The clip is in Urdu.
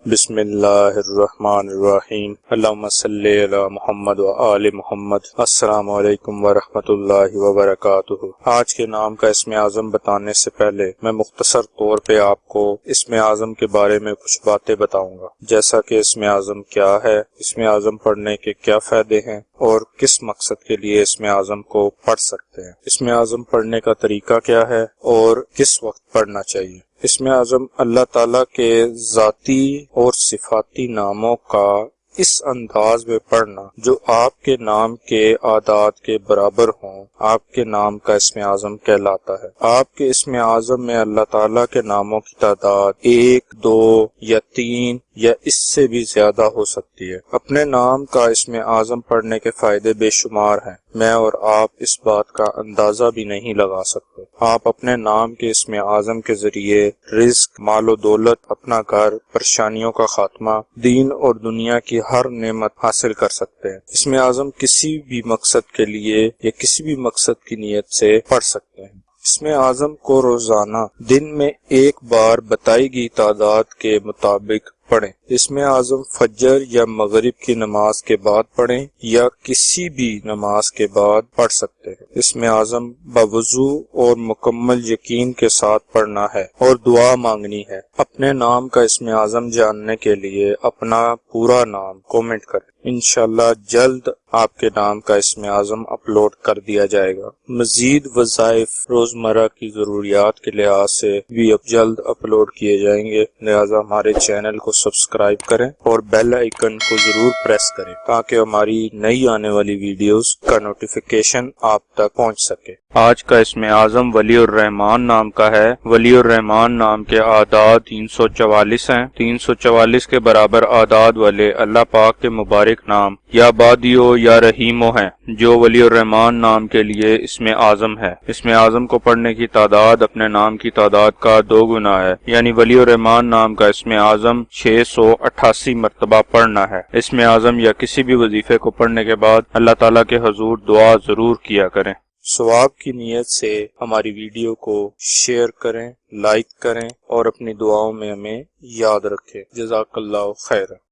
بسم اللہ الرحمن الرحیم، اللہم صلی علی محمد و آل محمد۔ السلام علیکم ورحمۃ اللہ وبرکاتہ۔ آج کے نام کا اسم اعظم بتانے سے پہلے میں مختصر طور پہ آپ کو اسم اعظم کے بارے میں کچھ باتیں بتاؤں گا، جیسا کہ اسم اعظم کیا ہے، اسم اعظم پڑھنے کے کیا فائدے ہیں اور کس مقصد کے لیے اسم اعظم کو پڑھ سکتے ہیں، اسم اعظم پڑھنے کا طریقہ کیا ہے اور کس وقت پڑھنا چاہیے۔ اسم اعظم اللہ تعالیٰ کے ذاتی اور صفاتی ناموں کا اس انداز میں پڑھنا جو آپ کے نام کے اعداد کے برابر ہوں، آپ کے نام کا اسم اعظم کہلاتا ہے۔ آپ کے اسم اعظم میں اللہ تعالیٰ کے ناموں کی تعداد 1، 2 یا 3 یا اس سے بھی زیادہ ہو سکتی ہے۔ اپنے نام کا اسم اعظم پڑھنے کے فائدے بے شمار ہیں، میں اور آپ اس بات کا اندازہ بھی نہیں لگا سکتے۔ آپ اپنے نام کے اسم اعظم کے ذریعے رزق، مال و دولت، اپنا گھر، پریشانیوں کا خاتمہ، دین اور دنیا کی ہر نعمت حاصل کر سکتے ہیں۔ اسم اعظم کسی بھی مقصد کے لیے یا کسی بھی مقصد کی نیت سے پڑھ سکتے ہیں۔ اسم اعظم کو روزانہ دن میں ایک بار بتائی گئی تعداد کے مطابق پڑھیں۔ اسم اعظم فجر یا مغرب کی نماز کے بعد پڑھیں یا کسی بھی نماز کے بعد پڑھ سکتے ہیں۔ اسم اعظم باوضو اور مکمل یقین کے ساتھ پڑھنا ہے اور دعا مانگنی ہے۔ اپنے نام کا اسم اعظم جاننے کے لیے اپنا پورا نام کومنٹ کریں، انشاءاللہ جلد آپ کے نام کا اسم اعظم اپلوڈ کر دیا جائے گا۔ مزید وظائف روزمرہ کی ضروریات کے لحاظ سے بھی اب جلد اپلوڈ کیے جائیں گے، لہٰذا ہمارے چینل کو سبسکرائب کریں اور بیل آئیکن کو ضرور پریس کریں تاکہ ہماری نئی آنے والی ویڈیوز کا نوٹیفیکیشن آپ تک پہنچ سکے۔ آج کا اسم اعظم ولی الرحمان نام کا ہے۔ ولی الرحمان نام کے اعداد 344 ہیں۔ 344 کے برابر اعداد والے اللہ پاک کے مبارک نام یا بادیو یا رحیمو ہیں، جو ولی الرحمان نام کے لیے اسم اعظم ہے۔ اسم اعظم کو پڑھنے کی تعداد اپنے نام کی تعداد کا 2 گنا ہے، یعنی ولی الرحمان نام کا اسم اعظم 688 مرتبہ پڑھنا ہے۔ اسم اعظم یا کسی بھی وظیفے کو پڑھنے کے بعد اللہ تعالیٰ کے حضور دعا ضرور کیا کریں۔ ثواب کی نیت سے ہماری ویڈیو کو شیئر کریں، لائک کریں اور اپنی دعاؤں میں ہمیں یاد رکھیں۔ جزاک اللہ خیر۔